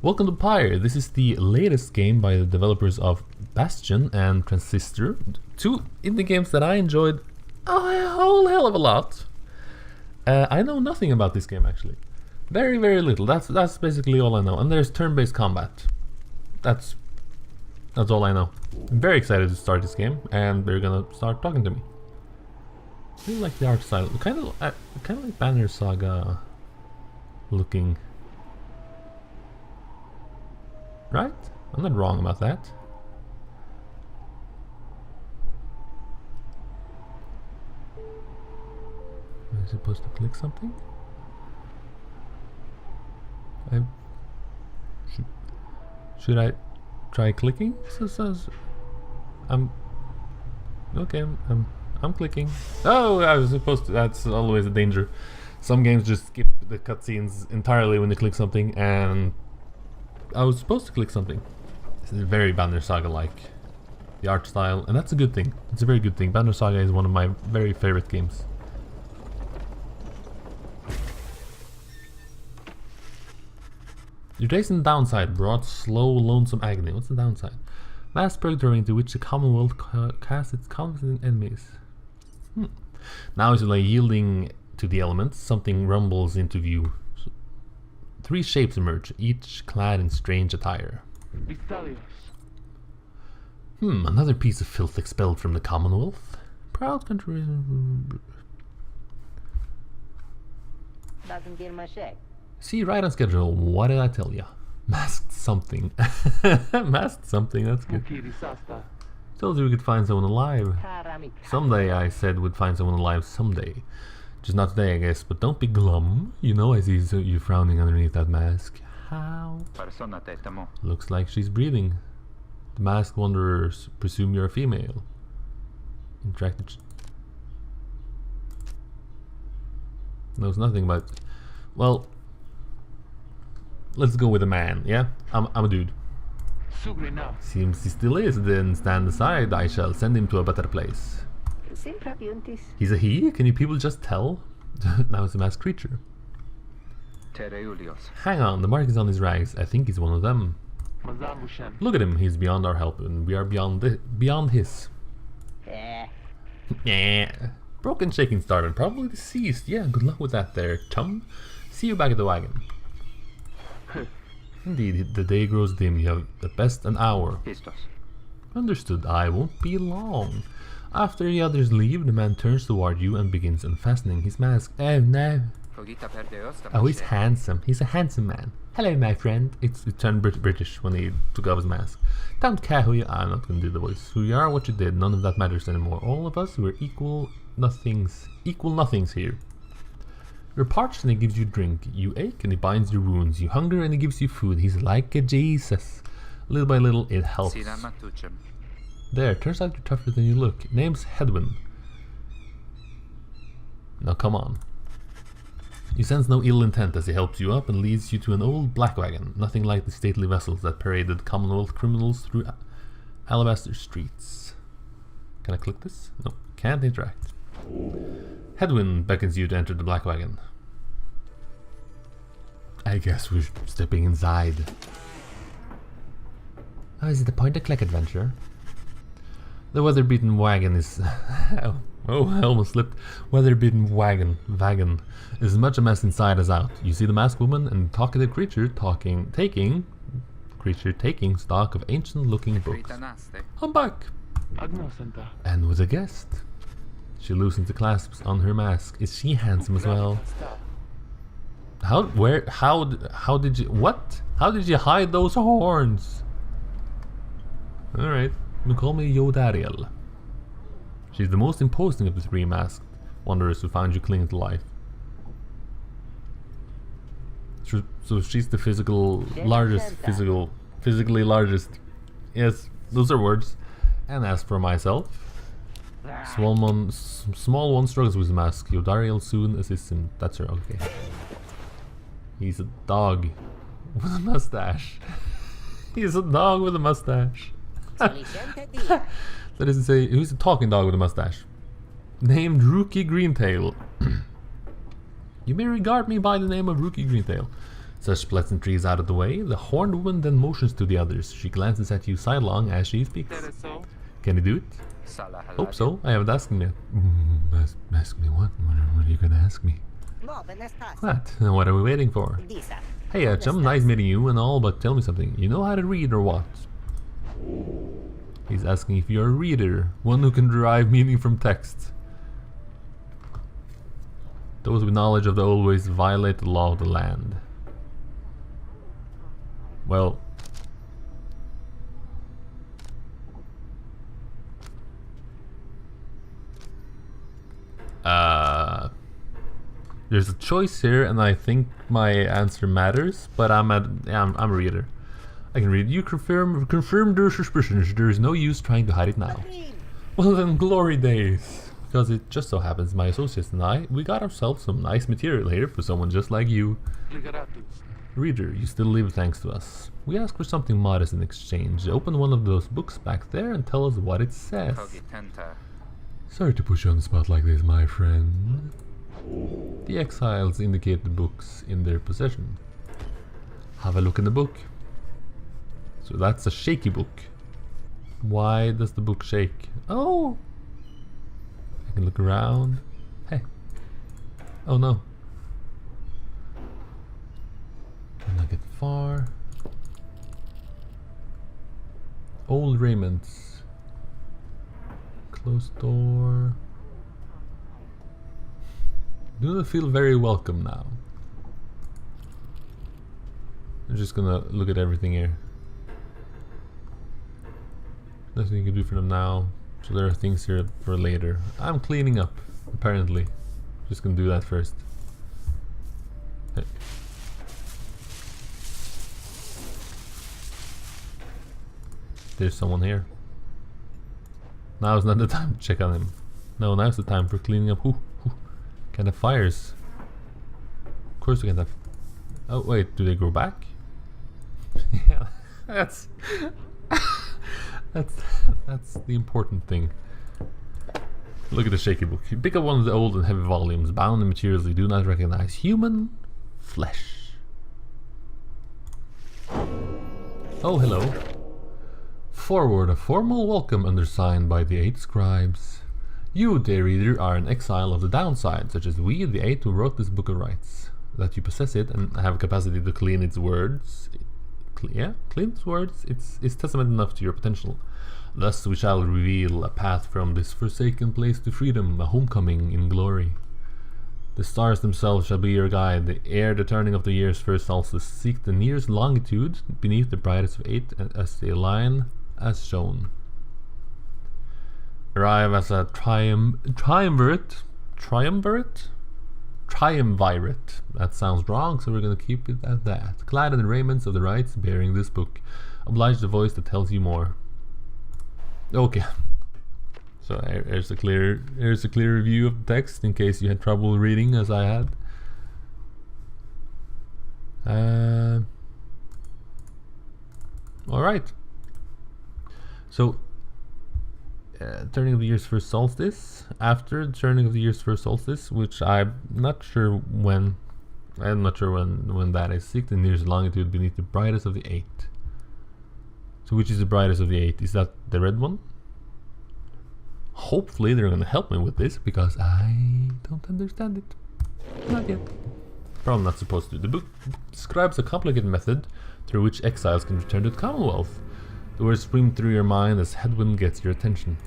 Welcome to Pyre. This is the latest game by the developers of Bastion and Transistor. Two indie games that I enjoyed a whole hell of a lot. I know nothing about this game actually. Very, very little. That's basically all I know. And there's turn-based combat. That's all I know. I'm very excited to start this game, and they're gonna start talking to me. I really like the art style. Kind of like Banner Saga looking. Right? I'm not wrong about that. Am I supposed to click something? Should I try clicking? I'm clicking. Oh, I was supposed to. That's always a danger. Some games just skip the cutscenes entirely when you click something, and I was supposed to click something. This is very Banner Saga-like, the art style, and that's a good thing. It's a very good thing. Banner Saga is one of my very favorite games. Your days in the downside brought slow, lonesome agony. What's the downside? Vast purgatory into which the Commonwealth casts its confident enemies. Now as you lay yielding to the elements, something rumbles into view. Three shapes emerge, each clad in strange attire. Another piece of filth expelled from the Commonwealth. Proud country. See, right on schedule. What did I tell ya? Masked something. Masked something, that's good. Told you we could find someone alive. Someday, I said we'd find someone alive someday. Just not today, I guess, but don't be glum. You know I see you frowning underneath that mask. How? Looks like she's breathing. The masked wanderers presume you're a female. Interacted. Knows nothing about. Well, let's go with a man, yeah? I'm a dude. Seems he still is, then stand aside, I shall send him to a better place. He's a he? Can you people just tell? Now it's a masked creature. Hang on, the mark is on his rags. I think he's one of them. Look at him, he's beyond our help, and we are beyond his. Yeah. Broken shaking started, probably deceased. Yeah, good luck with that there, chum. See you back at the wagon. Indeed, the day grows dim. You have at best an hour. Understood, I won't be long. After the others leave, the man turns toward you and begins unfastening his mask. Oh no. Oh, he's handsome. He's a handsome man. Hello, my friend. It turned British when he took off his mask. Don't care who you are. I'm not going to do the voice. Who you are, what you did, none of that matters anymore. All of us, we're equal nothings here. You're parched and he gives you drink. You ache and he binds your wounds. You hunger and he gives you food. He's like a Jesus. Little by little, it helps. There, turns out you're tougher than you look. Name's Hedwin. Now come on. You sense no ill intent as he helps you up and leads you to an old black wagon. Nothing like the stately vessels that paraded Commonwealth criminals through alabaster streets. Can I click this? No, can't interact. Hedwin beckons you to enter the black wagon. I guess we're stepping inside. Oh, is it a point-and-click adventure? The weather-beaten wagon is... oh, I almost slipped. Weather-beaten wagon is as much a mess inside as out. You see the masked woman and talkative creature taking stock of ancient-looking books. I'm back! And with a guest. She loosens the clasps on her mask. Is she handsome as well? How did you hide those horns? Alright, you call me Yodariel. She's the most imposing of the three masked wanderers who found you clinging to life. So she's the physically largest. Yes, those are words. And as for myself, small one struggles with the mask. Yodariel soon assists him. That's her. Okay. He's a dog with a mustache. He's a dog with a mustache. That is to say, who's a talking dog with a mustache? Named Rookie Greentail. You may regard me by the name of Rookie Greentail. Such pleasantries out of the way, the horned woman then motions to the others. She glances at you sidelong as she speaks. Can you do it? Hope so. I haven't asked him yet. Ask me what? What are you gonna ask me? What? And what are we waiting for? Hey, chum, nice meeting you and all, but tell me something. You know how to read or what? He's asking if you're a reader, one who can derive meaning from text. Those with knowledge of the old ways violate the law of the land. Well, there's a choice here, and I think my answer matters. But I'm a reader. I can read. You confirm their suspicions. There is no use trying to hide it now. Well then, glory days. Because it just so happens my associates and I, we got ourselves some nice material here for someone just like you. Reader, you still live thanks to us. We ask for something modest in exchange. Open one of those books back there and tell us what it says. Sorry to put you on the spot like this, my friend. The exiles indicate the books in their possession. Have a look in the book. So that's a shaky book. Why does the book shake? Oh! I can look around. Hey. Oh no. Cannot get far. Old raiments. Closed door. Do not feel very welcome now. I'm just gonna look at everything here. Nothing you can do for them now. So there are things here for later. I'm cleaning up, apparently. Just gonna do that first. Hey. There's someone here. Now is not the time to check on him. No, now's the time for cleaning up. Ooh. Can have fires. Of course we can have. Oh wait, do they grow back? Yeah, that's the important thing. Look at the shaky book. You pick up one of the old and heavy volumes, bound in materials you do not recognize. Human flesh. Oh, hello. Forward, a formal welcome undersigned by the 8 scribes. You, dear reader, are an exile of the downside, such as we, the 8 who wrote this book of rights. That you possess it and have capacity to clean its words. Clean its words is testament enough to your potential. Thus we shall reveal a path from this forsaken place to freedom, a homecoming in glory. The stars themselves shall be your guide. Ere the turning of the year's first solstice, seek the nearest longitude beneath the brightest of 8 as they align as shown. Arrive as a triumvirate. That sounds wrong, so we're gonna keep it at that. Clad in the raiments of the rites bearing this book. Oblige the voice that tells you more. Okay. So here's a clear review of the text in case you had trouble reading as I had. Alright. So turning of the year's first solstice. After the turning of the year's first solstice, which I'm not sure when that is. Seek the nearest longitude beneath the brightest of the 8. So which is the brightest of the 8? Is that the red one? Hopefully they're gonna help me with this, because I don't understand it. Not yet. Probably not supposed to. The book describes a complicated method through which exiles can return to the Commonwealth. The words scream through your mind as headwind gets your attention.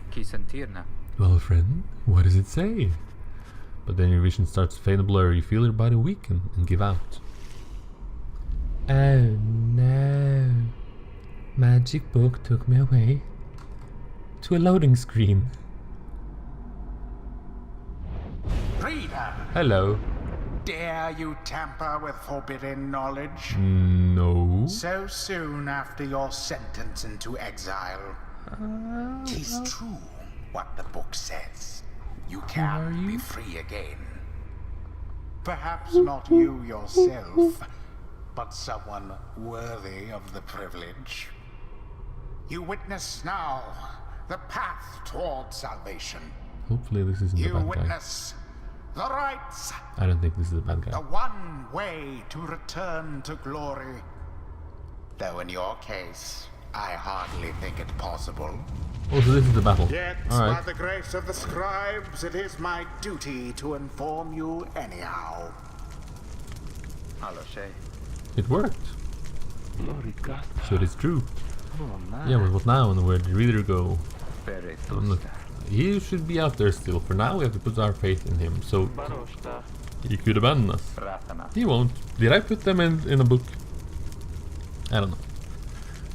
Well, friend, what does it say? But then your vision starts to fade and blur. You feel your body weaken and give out. Oh no. Magic book took me away to a loading screen. Reader! Hello. Dare you tamper with forbidden knowledge? No. So soon after your sentence into exile. 'Tis true what the book says. You can be free again. Perhaps not you yourself, but someone worthy of the privilege. You witness now the path toward salvation. Hopefully this isn't the You bad guy. witness The rites. I don't think this is a bad The guy. one way to return to glory. Though in your case, I hardly think it possible. Oh, so this is the battle. Yet, by Alright. the grace of the scribes, it is my duty to inform you anyhow. It worked. So it is true. Yeah, but what now? And where did the reader go? He should be out there still. For now, we have to put our faith in him. So he could abandon us. He won't. Did I put them in a book? I don't know.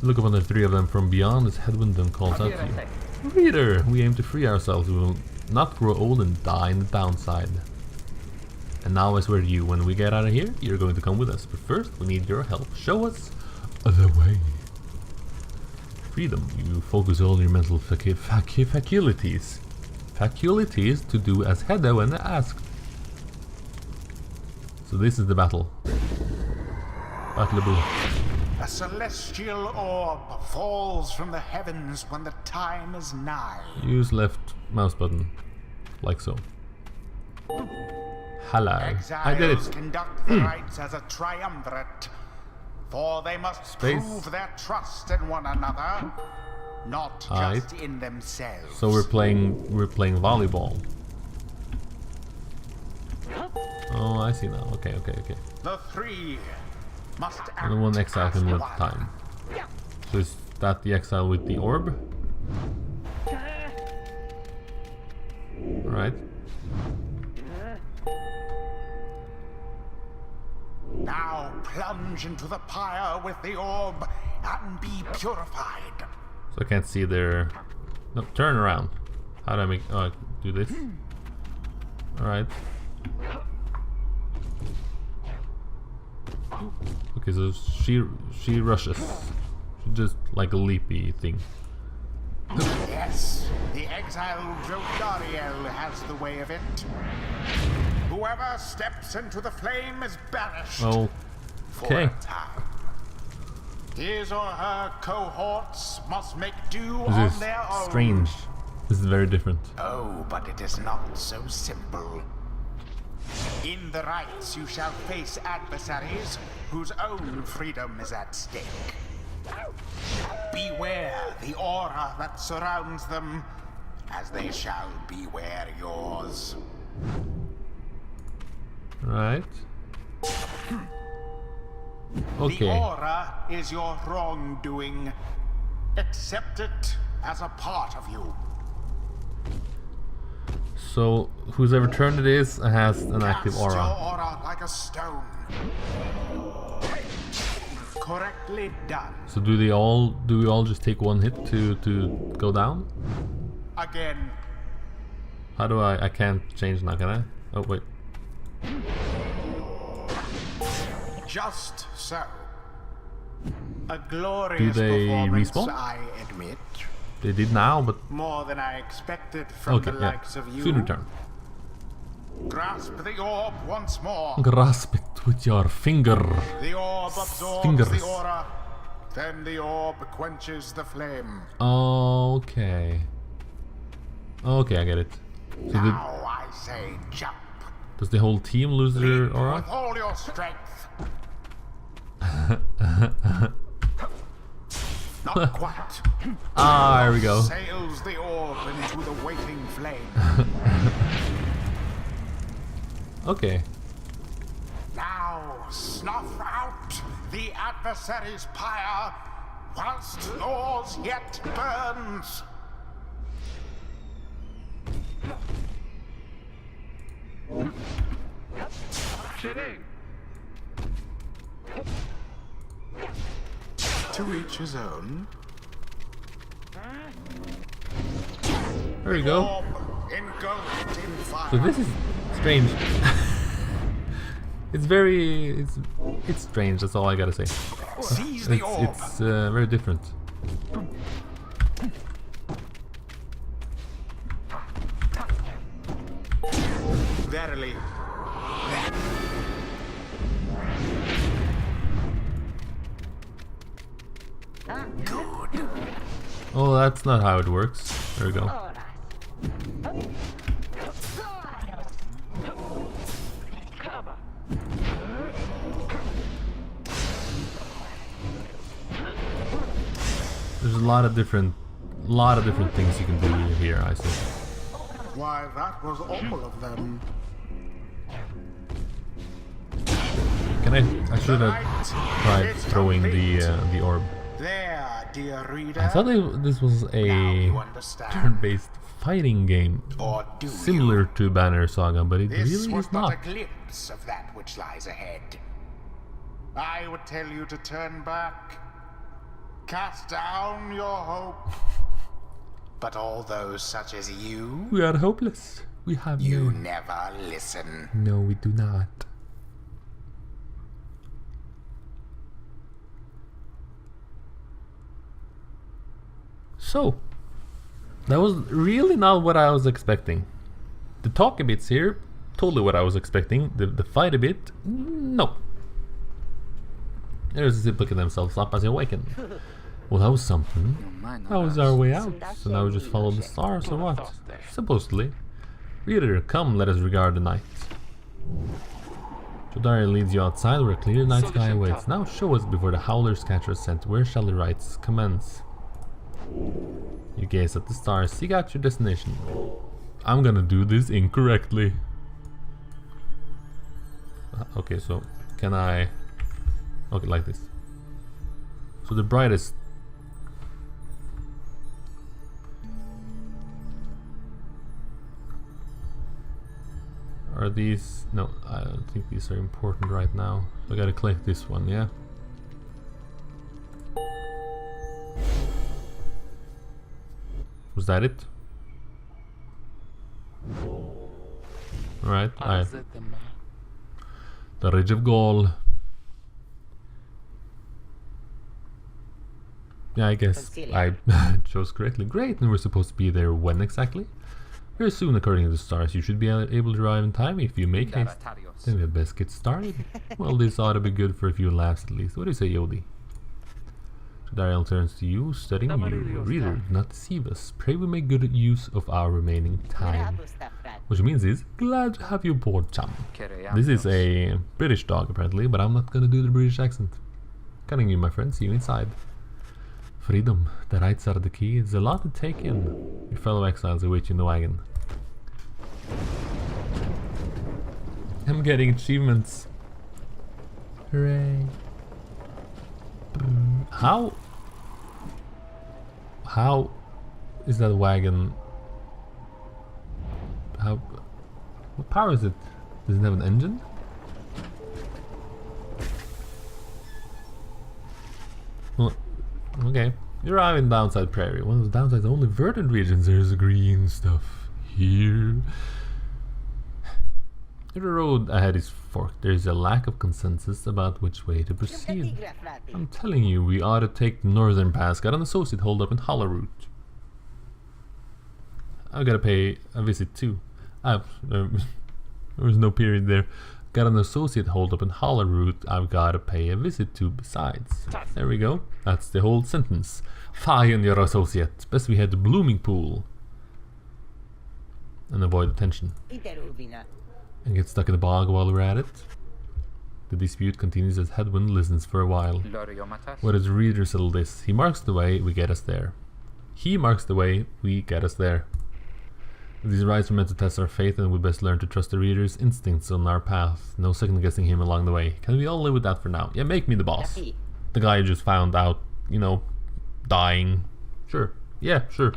Look upon the three of them from beyond as headwind then calls out to you. Reader, we aim to free ourselves. We will not grow old and die in the downside. And now I swear to you, when we get out of here, you're going to come with us. But first, we need your help. Show us the way. Freedom. You focus all your mental faculties. Faculties to do as Hedda asked. So this is the battle. Battleable. A celestial orb falls from the heavens when the time is nigh. Use left mouse button. Like so. Hello. I did Exiles it. conduct the rites as a triumvirate, for they must Space. prove their trust in one another, not Aight. just in themselves. So we're playing volleyball. Oh, I see now. Okay. The three must act And one exile can as move one. time. So is that the exile with the orb? Alright. Now plunge into the pyre with the orb and be purified. So I can't see their... No, turn around. How do I make... Oh, I do this. Alright. Okay, so she rushes. She's just like a leapy thing. Yes, the exiled Jodariel has the way of it. Whoever steps into the flame is banished for Okay. a time. His or her cohorts must make do This on is their own. strange. This is very different. Oh, but it is not so simple. In the rites you shall face adversaries whose own freedom is at stake. Beware the aura that surrounds them, as they shall beware yours. Right. The Okay. aura is your wrongdoing. Accept it as a part of you. So whoever turn it is has an active Cast your aura. aura like a stone. Correctly done. So do we all just take one hit to go down? Again. How do I can't change now, can I? Oh wait. Just so. A glorious Do they performance, respawn? I admit. They did now, but More than I expected from okay, the yeah. likes of you. Soon return. Grasp the orb once more. Grasp it with your finger. The orb absorbs Fingers. the aura. Then the orb quenches the flame. Okay. Okay, I get it. So Now I say jump. does the whole team lose their With aura? all your strength. Not quite. Ah, there we go. Sails the orb into the waiting flame. Okay. Now snuff out the adversary's pyre whilst yours yet burns. To each his own. There we go. Orb engulfed in fire. So this is strange. It's strange, that's all I gotta say. Seize the orb. It's very different. Verily. Good. Oh, that's not how it works. There we go. There's a lot of different things you can do here, I see. Why, that was all of them. Can I should have tried throwing the orb. There, dear reader. I thought this was a turn-based fighting game, Or do similar to Banner Saga, but it This really was is but not. a glimpse of that which lies ahead. I would tell you to turn back, cast down your hope. But all those such as you, We are hopeless. We have you no. never listen. No, we do not. So, that was really not what I was expecting. The talk a bits here, totally what I was expecting. The fight a bit, no. There's a look at themselves up as they awaken. Well, that was something. That was our way out. So now we just follow the stars or what? Supposedly. Reader, come, let us regard the night. Jodari leads you outside where a clear night sky awaits. Now show us before the howlers catch our scent. Where shall the rites commence? You gaze at the stars, seek out your destination. I'm gonna do this incorrectly. Okay, so can I... Okay, like this. So the brightest... Are these... No, I don't think these are important right now. So I gotta click this one, yeah? Was that it? Alright, the Ridge of Gaul. Yeah, I guess I chose correctly. Great, and we're supposed to be there when exactly? Very soon, according to the stars. You should be able to arrive in time if you make haste. Then we had best get started. Well, this ought to be good for a few laughs at least. What do you say, Yodi? Dariel turns to you, studying you. Reader, do not deceive us. Pray we make good use of our remaining time. Which means is, glad to have you aboard, chum. This is a British dog, apparently, but I'm not gonna do the British accent. Cutting you, my friend. See you inside. Freedom. The rights are the key. It's a lot to take in. Your fellow exiles await you in the wagon. I'm getting achievements. Hooray. How is that wagon? What power is it? Does it have an engine? Well, okay. You arrive in downside prairie. One of the downside's only verdant regions. There's green stuff here. If the road ahead is forked, there is a lack of consensus about which way to proceed. I'm telling you, we ought to take the northern pass. Got an associate hold up in Hollowroot. I've got to pay a visit too. There was no period there. Got an associate hold up in Hollowroot. I've got to pay a visit to besides. There we go. That's the whole sentence. Fine, your associate. Best we head to Blooming Pool and avoid the tension. And get stuck in the bog while we're at it. The dispute continues as Headwind listens for a while. What does Reader settle this? He marks the way, we get us there. He marks the way, we get us there. These rides are meant to test our faith, and we best learn to trust the Reader's instincts on our path. No second guessing him along the way. Can we all live with that for now? Yeah, make me the boss. The guy who just found out, you know, dying. Sure. Yeah, sure.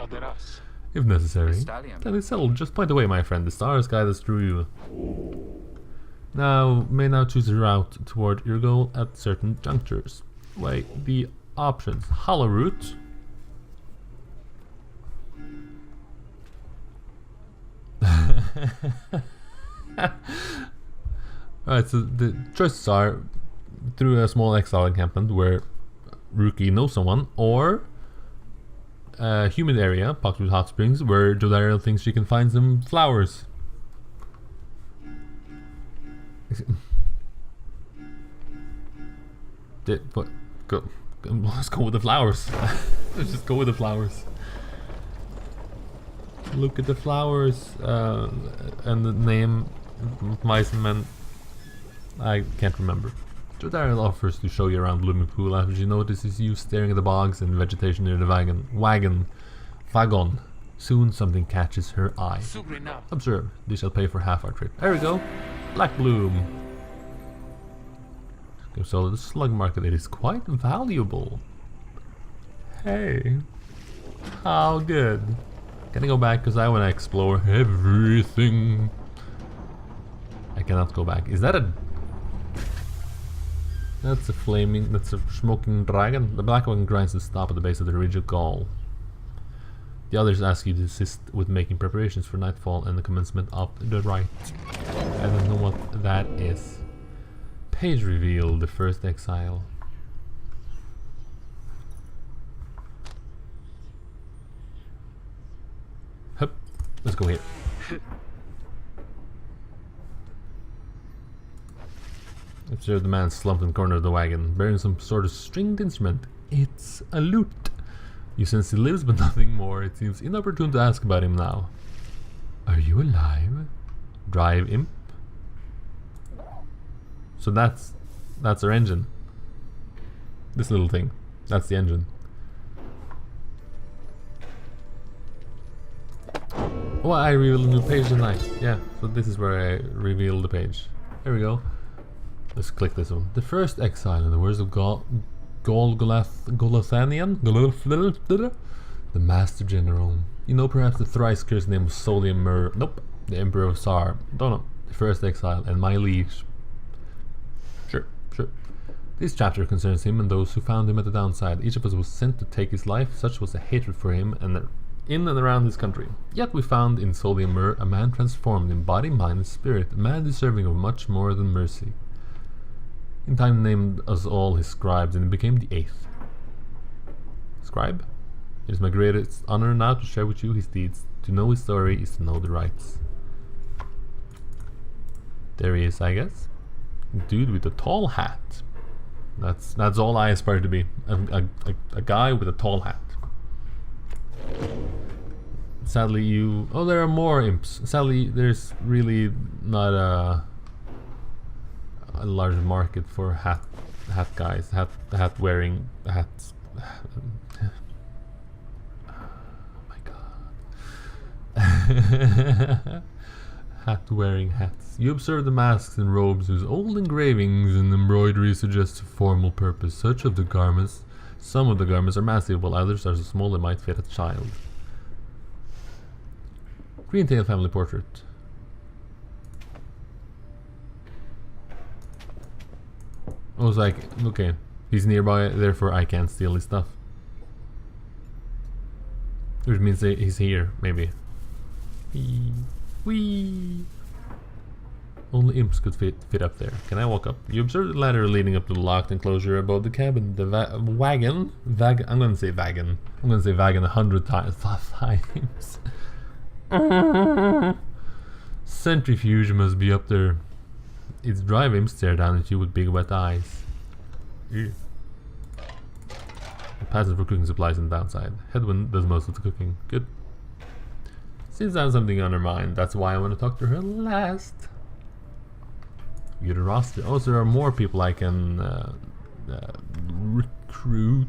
If necessary. Can it settle? Just point away, my friend. The stars guide us through you. May now choose a route toward your goal at certain junctures. Weigh the options. Hollowroot. Alright, so the choices are through a small exile encampment where Rookie knows someone, or a humid area, Poxwood Hot Springs, where Jodariel thinks she can find some flowers. Let's go with the flowers. Let's just go with the flowers. Look at the flowers, and the name of Weissman, I can't remember. Darrell offers to show you around Blooming Pool after she notices you staring at the bogs and vegetation near the wagon. Soon something catches her eye. Observe, they shall pay for half our trip. There we go. Black Bloom. So the slug market, it is quite valuable. Hey. How good. Can I go back? Because I want to explore everything. I cannot go back. Is that a... That's a smoking dragon. The black one grinds to stop at the base of the ridge of Gaul. The others ask you to assist with making preparations for nightfall and the commencement of the rite. I don't know what that is. Page reveal, the first exile. Hup, let's go here. Observe the man slumped in the corner of the wagon, bearing some sort of stringed instrument. It's a lute. You sense he lives, but nothing more. It seems inopportune to ask about him now. Are you alive? Drive imp? So that's our engine. This little thing. That's the engine. Oh, I revealed a new page tonight. Yeah, so this is where I reveal the page. There we go. Let's click this one. The first exile, in the words of Golathanian, the Master General. You know perhaps the thrice cursed name of Solium Mur. Nope. The Emperor of Tsar. Don't know. The first exile and my liege. Sure. This chapter concerns him and those who found him at the downside. Each of us was sent to take his life. Such was the hatred for him and in and around his country. Yet we found in Solium Mur a man transformed in body, mind, and spirit. A man deserving of much more than mercy. In time named us all his scribes, and he became the 8th. Scribe? It is my greatest honor now to share with you his deeds. To know his story is to know the rights. There he is, I guess. Dude with a tall hat. That's all I aspire to be. A guy with a tall hat. Sadly you... Oh, there are more imps. Sadly, there's really not a large market for hat guys, hat wearing hats. Oh my god. Hat wearing hats. You observe the masks and robes whose old engravings and embroidery suggest a formal purpose. Some of the garments are massive, while others are so small they might fit a child. Greentail family portrait. I was like, okay, he's nearby, therefore I can't steal his stuff. Which means that he's here, maybe. Whee! Only imps could fit up there. Can I walk up? You observe the ladder leading up to the locked enclosure above the cabin. The wagon? I'm gonna say wagon. I'm gonna say wagon 100 times. Centrifuge must be up there. Its drive imps stare down at you with big wet eyes. Ew. The passage for cooking supplies on the downside. Headwind does most of the cooking. Good. Seems to have something on her mind. That's why I want to talk to her last. Get a roster. Oh, so there are more people I can recruit.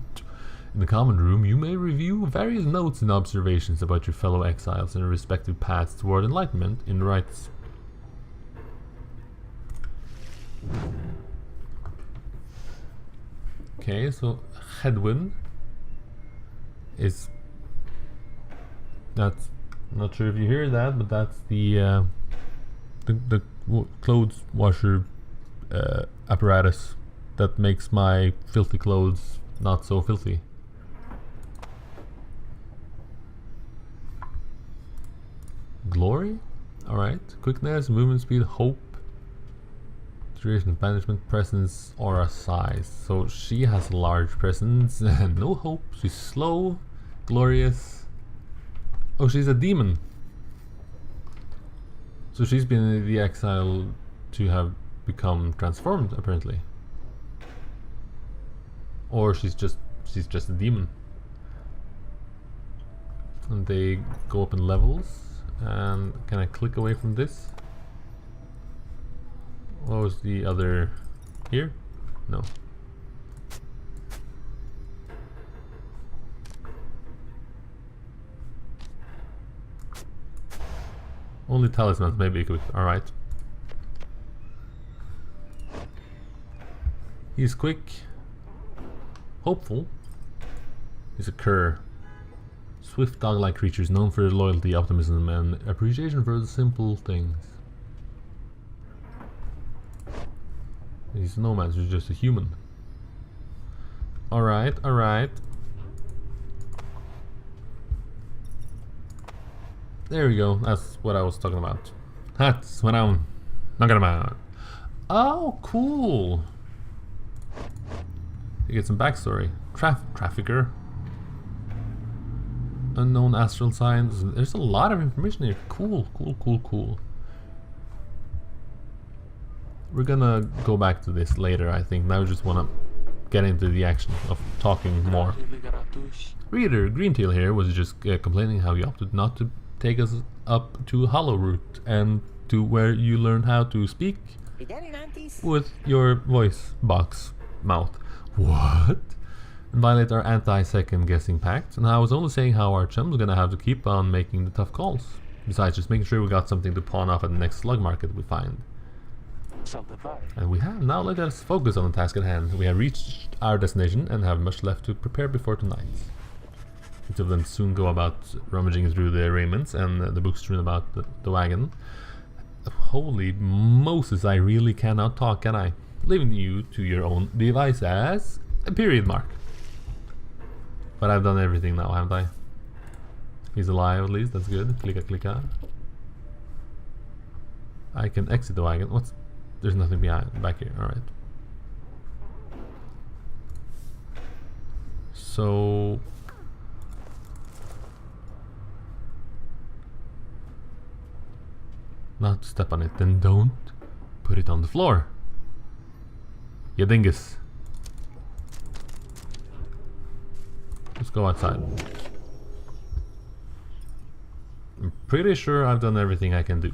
In the common room, you may review various notes and observations about your fellow exiles and their respective paths toward enlightenment in the rites. Okay, so headwind is... That's... Not sure if you hear that, but that's the clothes washer apparatus that makes my filthy clothes not so filthy. Glory? Alright. Quickness, movement speed, hope, duration of banishment, presence, aura size. So she has a large presence and no hope. She's slow, glorious. Oh, she's a demon. So she's been in the exile to have become transformed, apparently. Or she's just a demon. And they go up in levels. And can I click away from this? What was the other here? No. Only talismans may be equipped. Alright. He's quick. Hopeful. He's a cur. Swift dog-like creatures known for their loyalty, optimism, and appreciation for the simple things. He's no man, he's just a human. Alright, alright. There we go, that's what I was talking about. That's what I'm talking about. Oh, cool! You get some backstory. Trafficker. Unknown astral signs. There's a lot of information here. Cool, cool, cool, cool. We're gonna go back to this later, I think. Now we just wanna get into the action of talking more. Reader, Greentail here was just complaining how he opted not to take us up to Hollow Root and to where you learn how to speak with your voice box mouth. What? And violate our anti-second guessing pact. And I was only saying how our chum's gonna have to keep on making the tough calls. Besides just making sure we got something to pawn off at the next slug market we find. And we have. Now let us focus on the task at hand. We have reached our destination and have much left to prepare before tonight. Each of them soon go about rummaging through the raiments and the books strewn about the wagon. Holy Moses, I really cannot talk, can I? Leaving you to your own devices. A period mark. But I've done everything now, haven't I? He's alive at least, that's good. Clicka clicka. I can exit the wagon. What's... There's nothing back here, alright. So... Not to step on it, then don't put it on the floor. You dingus. Let's go outside. I'm pretty sure I've done everything I can do.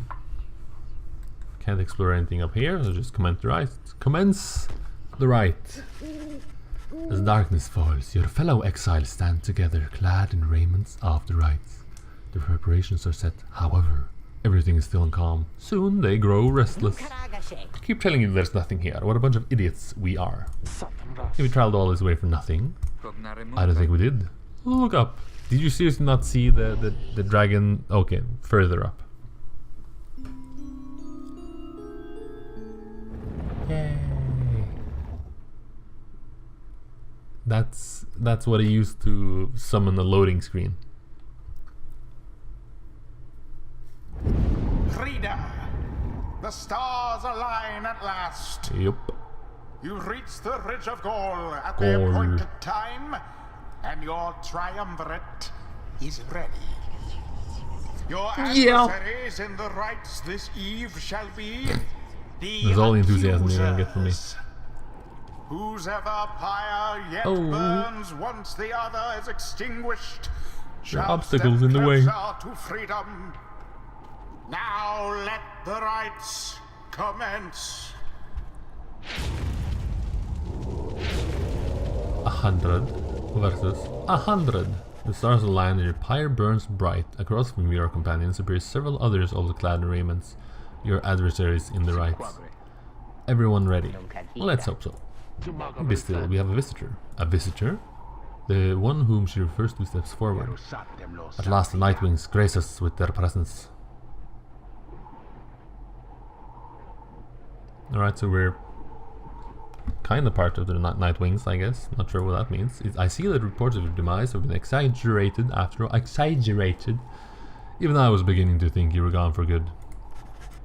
Can't explore anything up here, so just commence the rite. As darkness falls, your fellow exiles stand together, clad in raiments of the rites. The preparations are set, however, everything is still calm. Soon they grow restless. Keep telling you there's nothing here. What a bunch of idiots we are. If we traveled all this way for nothing. I don't think we did. Look up. Did you seriously not see the dragon? Okay, further up. Yay. That's what I used to summon a loading screen. Reader, the stars align at last. Yup. You reach the Ridge of Gaul at the appointed time, and your triumvirate is ready. Your adversaries in the rites this eve shall be the That's all the enthusiasm you're gonna get from me. Whose ever pyre yet burns once the other is extinguished. There are obstacles in the way. To freedom. Now let the rites commence. 100 versus 100. The stars align and your pyre burns bright. Across from your companions appear several others also clad in raiments, your adversaries in the rites. Everyone ready? Well, let's hope so. Be still, we have a visitor. A visitor? The one whom she refers to steps forward. At last the Nightwings grace us with their presence. Alright, so we're kind of part of the Nightwings, I guess. Not sure what that means. I see that reports of your demise have been exaggerated after all. Exaggerated. Even I was beginning to think you were gone for good.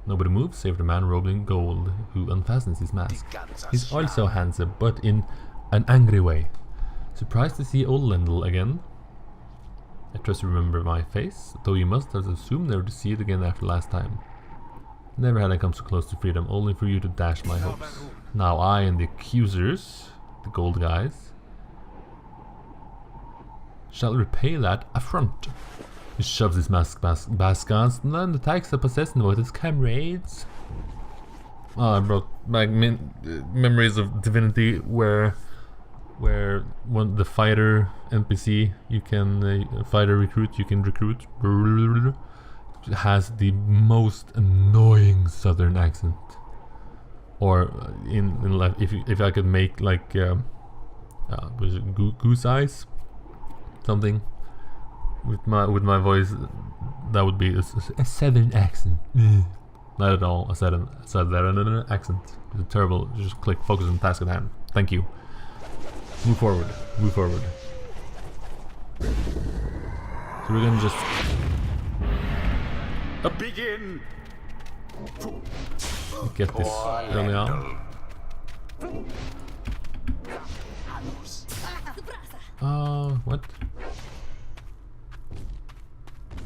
Nobody moves save the man robed in gold, who unfastens his mask. He's also handsome, but in an angry way. Surprised to see old Lendl again? I trust you remember my face, though you must have assumed never to see it again after last time. Never had I come so close to freedom, only for you to dash my hopes. Now I and the accusers, the gold guys, shall repay that affront. He shoves his mask baskons and then attacks the possessed with his comrades. I brought back memories of Divinity, where when the fighter NPC you can fighter recruit you can recruit has the most annoying southern accent. Or in like if I could make like was it goose eyes something with my voice, that would be a southern accent. Not at all. I said that in an accent. It's terrible. Just click focus on task at hand. Thank you. Move forward. Move forward. So we're gonna just begin. Get this early on. What?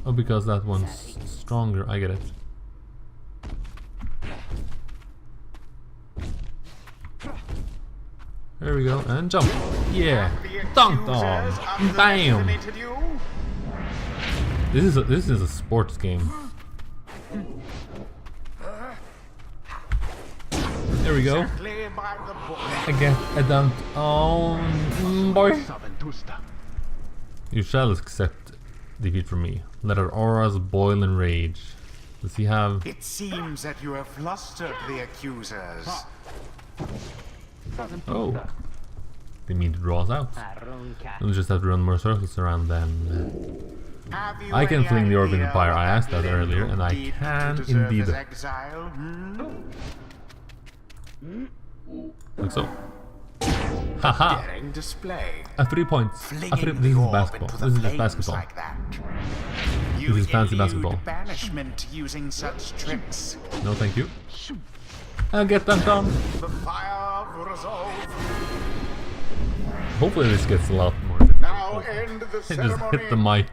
Oh, because that one's stronger. I get it. There we go, and jump. Yeah, dunked on. Bam. This is a sports game. There we go. I get a dunk on, boy. You shall accept defeat from me. Let our auras boil in rage. Does he have? It seems that you have flustered the accusers. Oh, they mean to draw us out. We'll just have to run more circles around them. I can fling the orb in the Pyre. I asked that earlier, and I can indeed. Like so. Haha! At 3 points. This is basketball. This is just basketball. Like this is fancy basketball. Banishment using such tricks. No, thank you. I'll get them done. The fire of resolve. Hopefully this gets a lot more difficult. Now end the ceremony. Just hit the mic.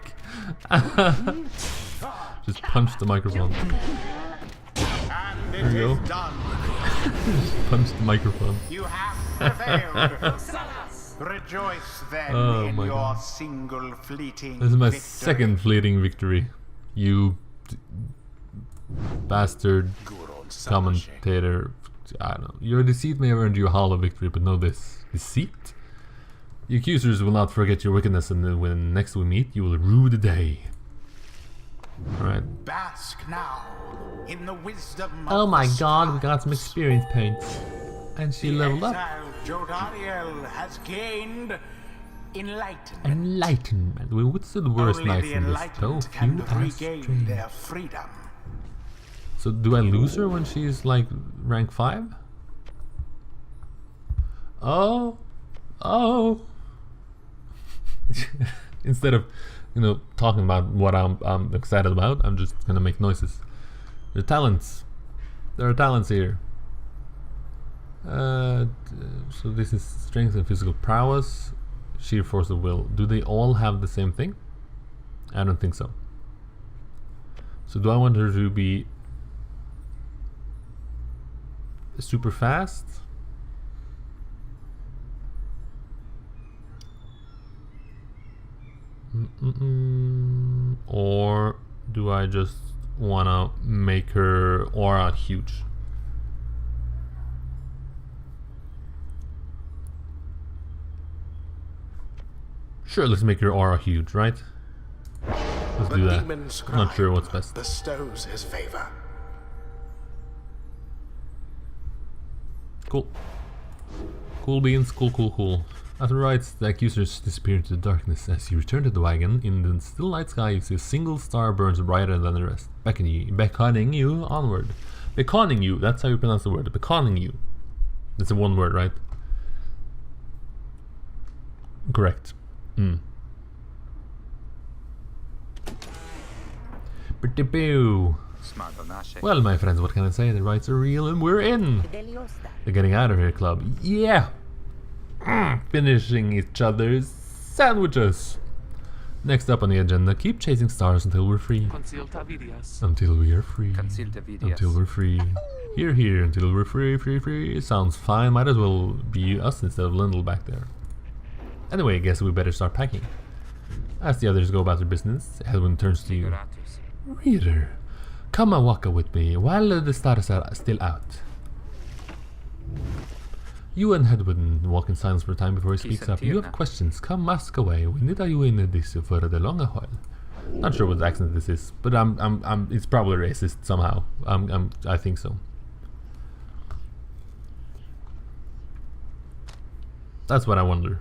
Just punch the microphone. And there you go. Just punch the microphone. You have prevailed. Rejoice then in your God. single fleeting This is my victory. second fleeting victory. You bastard commentator. I don't know. Your deceit may have earned you a hollow victory, but know this. Deceit? The accusers will not forget your wickedness, and when next we meet, you will rue the day. Alright. Bask now in the wisdom of Oh my the god, we stars. got some experience points. And she leveled up. Exile Jodariel has gained enlightenment. Enlightenment. We withstood the worst Only nights the in this, though enlightened few can and regain strange. their freedom. So do I lose her when she's like rank 5? Oh. Oh. Instead of, you know, talking about what I'm excited about, I'm just gonna make noises. There are talents. There are talents here. So this is strength and physical prowess, sheer force of will. Do they all have the same thing? I don't think so. So do I want her to be super fast? Or do I just wanna make her aura huge? Sure, let's make her aura huge, right? Let's do that. I'm not sure what's best. Bestows his favor. Cool. Cool beans, cool. After rites, the accusers disappear into the darkness. As you return to the wagon, in the still night sky you see a single star burns brighter than the rest, beckoning you onward. Beckoning you, that's how you pronounce the word. Beckoning you. That's a one word, right? Correct. Well, my friends, what can I say? The rites are real and we're in! The getting out of here club. Yeah! Finishing each other's sandwiches! Next up on the agenda, keep chasing stars until we're free. Until we are free. Until we're free. Here, until we're free. Sounds fine, might as well be us instead of Lindell back there. Anyway, I guess we better start packing. As the others go about their business, Edwin turns to you. Reader, come and walk with me while the stars are still out. You and Hedwin walk in silence for a time before he speaks up. You have questions, come ask away. We need you in this for the long haul. Not sure what accent this is, but it's probably racist somehow. I think so. That's what I wonder.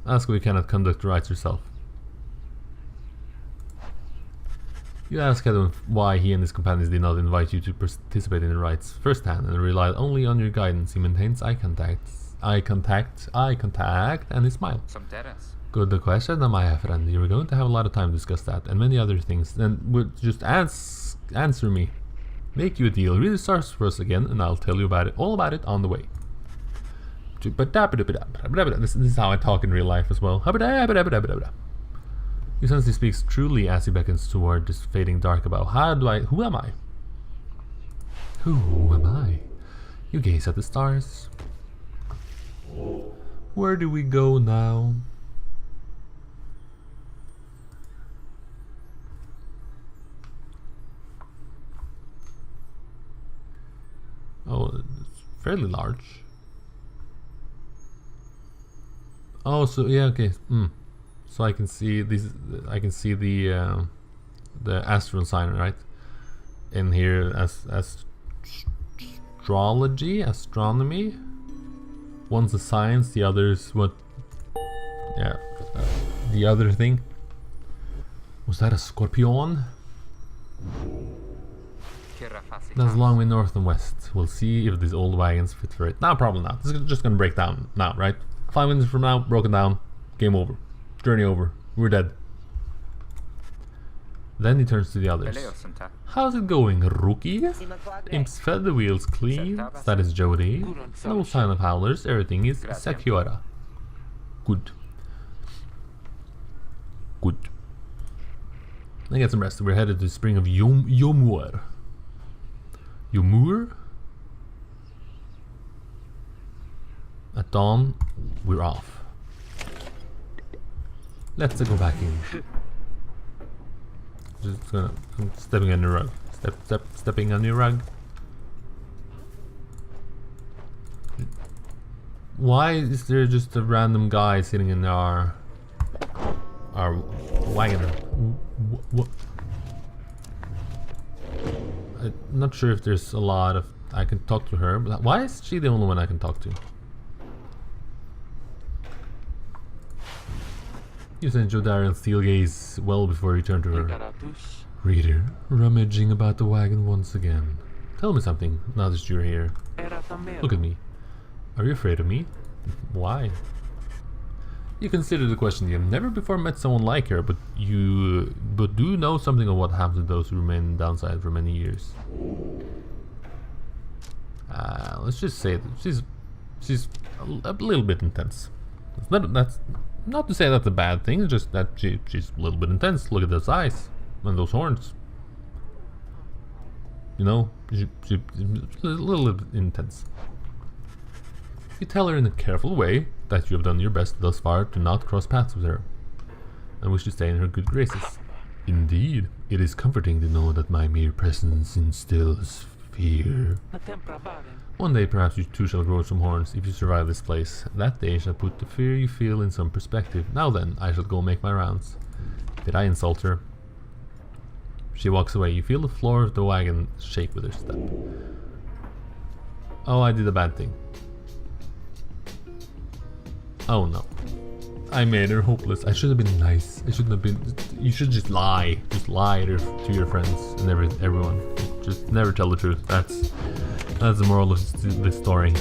Ask we cannot conduct rites yourself. You ask Hedwin why he and his companions did not invite you to participate in the rites firsthand and relied only on your guidance. He maintains eye contact, and he smiles. Good question, my friend. You're going to have a lot of time to discuss that and many other things. Then just answer me. Make you a deal. Read the stars for us again, and I'll tell you all about it on the way. This is how I talk in real life as well. You sense he speaks truly as he beckons toward this fading dark above. Who am I? Who am I? You gaze at the stars. Where do we go now? Oh, it's fairly large. Oh, so yeah, okay. So I can see these. I can see the astral sign, right? In here as astronomy. One's a science, the other's what? Yeah, the other thing. Was that a scorpion? That's a long way north and west. We'll see if these old wagons fit for it. No, probably not. This is just gonna break down now, right? 5 minutes from now, broken down. Game over. Journey over. We're dead. Then he turns to the others. How's it going, rookie? Imps fed, the wheels clean. That is Jody. No sign of howlers. Everything is secure. Good. Good. Then get some rest. We're headed to the spring of Yomur. Yomur? At dawn, we're off. Let's go back in. Just gonna stepping on the rug. Stepping on the rug. Why is there just a random guy sitting in our wagon? What? I'm not sure if there's a lot of I can talk to her, but why is she the only one I can talk to? You sent Jodarian's steel gaze well before you turned to her. Reader, rummaging about the wagon once again. Tell me something, now that you're here. Look at me. Are you afraid of me? Why? You consider the question. You have never before met someone like her, but do know something of what happens to those who remain downside for many years. Let's just say that she's a little bit intense. That's not to say that's a bad thing, it's just that she's a little bit intense. Look at those eyes and those horns. You know, she's a little bit intense. You tell her in a careful way that you have done your best thus far to not cross paths with her, and wish to stay in her good graces. Indeed, it is comforting to know that my mere presence instills fear. One day perhaps you too shall grow some horns if you survive this place. That day shall put the fear you feel in some perspective. Now then, I shall go make my rounds. Did I insult her? She walks away. You feel the floor of the wagon shake with her step. Oh, I did a bad thing. Oh no. I made her hopeless. I should have been nice. I shouldn't have been. You should just lie. Just lie to your friends and everyone. Just never tell the truth. That's the moral of the story.